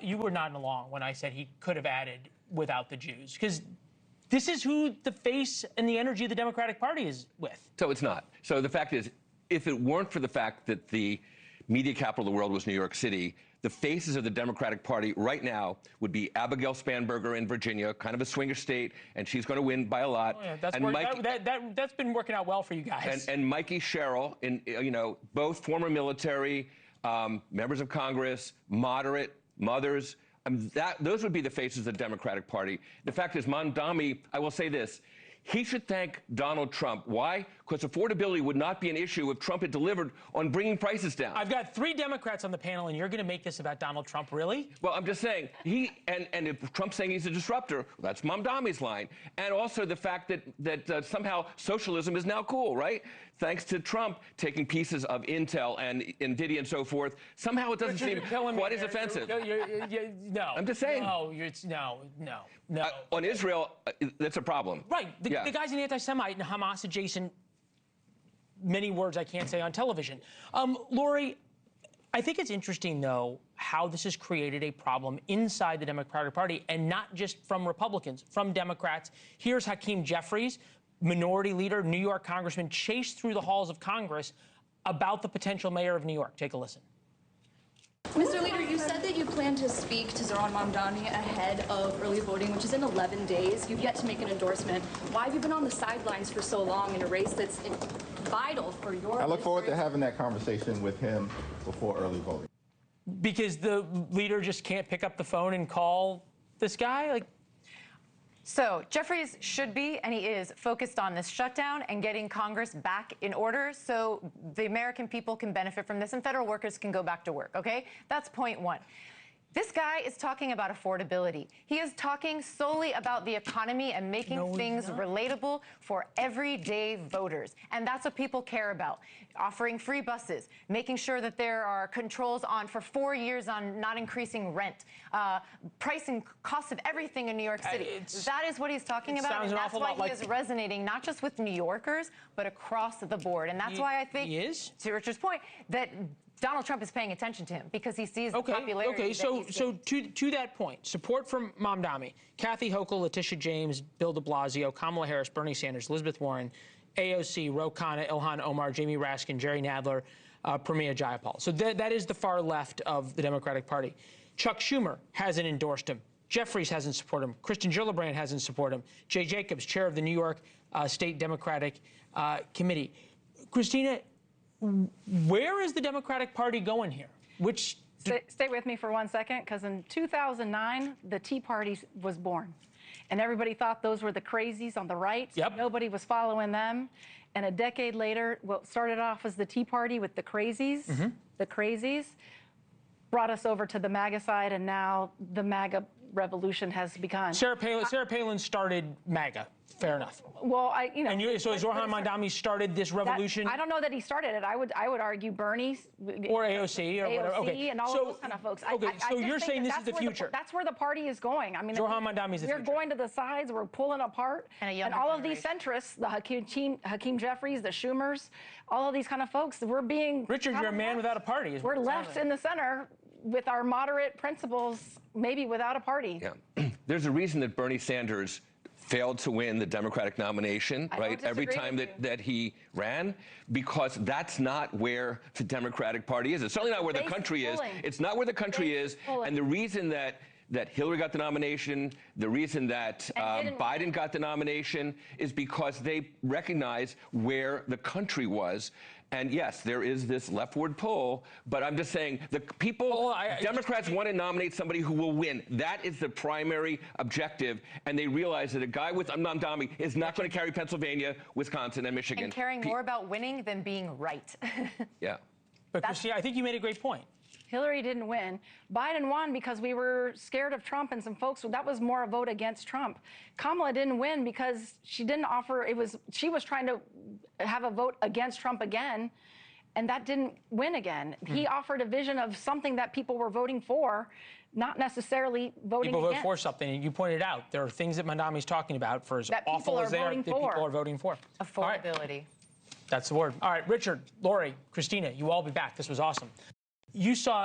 You were nodding along when I said he could have added without the Jews, because this is who the face and the energy of the Democratic Party is with. So it's not. So the fact is, if it weren't for the fact that the media capital of the world was New York City, the faces of the Democratic Party right now would be Abigail Spanberger in Virginia, kind of a swinger state, and she's going to win by a lot. Oh, yeah, that's been working out well for you guys. And Mikey Sherrill, both former military, members of Congress, moderate, mothers. Those would be the faces of the Democratic Party. The fact is, Mamdani, I will say this, he should thank Donald Trump. Why? Because affordability would not be an issue if Trump had delivered on bringing prices down. I've got 3 Democrats on the panel, and you're going to make this about Donald Trump, really? Well, I'm just saying, and if Trump's saying he's a disruptor, well, that's Mamdani's line. And also the fact that somehow socialism is now cool, right? Thanks to Trump taking pieces of Intel and NVIDIA and so forth. Somehow it doesn't seem quite as offensive. No. I'm just saying. No. On Israel, that's a problem. Right. The guy's an anti-Semite and Hamas adjacent. Many words I can't say on television. Laurie, I think it's interesting, though, how this has created a problem inside the Democratic Party, and not just from Republicans, from Democrats. Here's Hakeem Jeffries, minority leader, New York congressman, chased through the halls of Congress about the potential mayor of New York. Take a listen. Mr. Leader, you said that you plan to speak to Zohran Mamdani ahead of early voting, which is in 11 days. You've yet to make an endorsement. Why have you been on the sidelines for so long in a race that's vital for your I look forward to having that conversation with him before early voting. Because the leader just can't pick up the phone and call this guy? So Jeffries should be, and he is, focused on this shutdown and getting Congress back in order so the American people can benefit from this and federal workers can go back to work, okay? That's point one. This guy is talking about affordability. He is talking solely about the economy and making things relatable for everyday voters. And that's what people care about. Offering free buses, making sure that there are controls on for 4 years on not increasing rent, pricing costs of everything in New York City. That is what he's talking about, and that's why he is resonating not just with New Yorkers, but across the board. And that's why I think, to Richard's point, that Donald Trump is paying attention to him because he sees the popularity. Okay, so to that point, support from Mamdani, Kathy Hochul, Letitia James, Bill de Blasio, Kamala Harris, Bernie Sanders, Elizabeth Warren, AOC, Ro Khanna, Ilhan Omar, Jamie Raskin, Jerry Nadler, Pramila Jayapal. So that is the far left of the Democratic Party. Chuck Schumer hasn't endorsed him. Jeffries hasn't supported him. Kristen Gillibrand hasn't supported him. Jay Jacobs, chair of the New York State Democratic Committee. Cristina, where is the Democratic Party going here? Stay with me for 1 second, because in 2009, the Tea Party was born. And everybody thought those were the crazies on the right. Yep. Nobody was following them. And a decade later, what started off as the Tea Party with the crazies, brought us over to the MAGA side, and now the MAGA revolution has begun. Sarah Palin started MAGA. Fair enough. Well, so Zohran Mamdani started this revolution? I don't know that he started it. I would argue Bernie or AOC or whatever. Okay. And all of those kind of folks. So you're saying this is the future? That's where the party is going. I mean, Zohran Mamdani is the future. We're going to the sides. We're pulling apart. And all of these centrists, the Hakeem Jeffries, the Schumers, all of these kind of folks, we're being... Richard, you're a man without a party. We're left in the center with our moderate principles, maybe without a party. Yeah. There's a reason that Bernie Sanders failed to win the Democratic nomination, right? Every time that he ran, because that's not where the Democratic Party is. It's certainly not where the country is. It's not where the country is. And the reason that Hillary got the nomination, the reason that Biden got the nomination is because they recognize where the country was. And yes, there is this leftward pull, but I'm just saying the people, Democrats want to nominate somebody who will win. That is the primary objective, and they realize that a guy with Mamdani is not going to carry Pennsylvania, Wisconsin, and Michigan. And caring more about winning than being right. Yeah. But Cristina, I think you made a great point. Hillary didn't win. Biden won because we were scared of Trump, and some folks, that was more a vote against Trump. Kamala didn't win because she didn't offer, she was trying to have a vote against Trump again, and that didn't win again. He offered a vision of something that people were voting for, not necessarily voting against. People vote for something, and you pointed out there are things that Mamdani's talking about for as awful as they are, that people are voting for. Affordability. That's the word. All right, Richard, Laurie, Cristina, you all be back. This was awesome. You saw